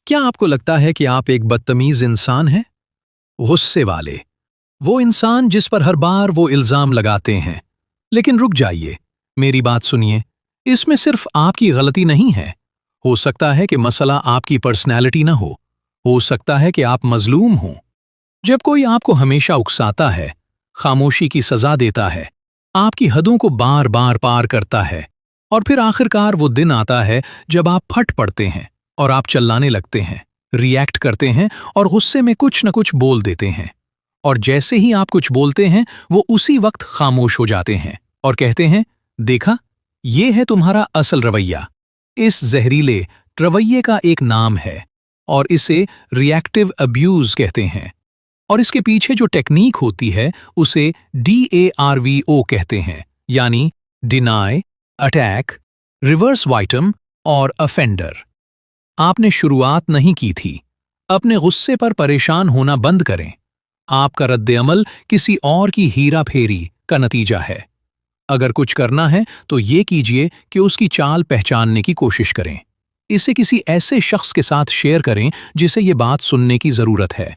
क्या आपको लगता है कि आप एक बदतमीज इंसान हैं? गुस्से वाले, वो इंसान जिस पर हर बार वो इल्जाम लगाते हैं। लेकिन रुक जाइए, मेरी बात सुनिए। इसमें सिर्फ आपकी गलती नहीं है। हो सकता है कि मसला आपकी पर्सनैलिटी ना हो सकता है कि आप मजलूम हों। जब कोई आपको हमेशा उकसाता है, खामोशी की सजा देता है, आपकी हदों को बार बार पार करता है, और फिर आखिरकार वो दिन आता है जब आप फट पड़ते हैं और आप चिल्लाने लगते हैं, रिएक्ट करते हैं और गुस्से में कुछ न कुछ बोल देते हैं। और जैसे ही आप कुछ बोलते हैं, वो उसी वक्त खामोश हो जाते हैं और कहते हैं, देखा, ये है तुम्हारा असल रवैया। इस जहरीले रवैये का एक नाम है और इसे रिएक्टिव अब्यूज कहते हैं। और इसके पीछे जो टेक्निक होती है उसे DARVO कहते हैं, यानी डिनाई, अटैक, रिवर्स वाइटम और अफेंडर। आपने शुरुआत नहीं की थी। अपने गुस्से पर परेशान होना बंद करें। आपका रद्द-ए-अमल किसी और की हीरा फेरी का नतीजा है। अगर कुछ करना है तो ये कीजिए कि उसकी चाल पहचानने की कोशिश करें। इसे किसी ऐसे शख्स के साथ शेयर करें जिसे ये बात सुनने की जरूरत है।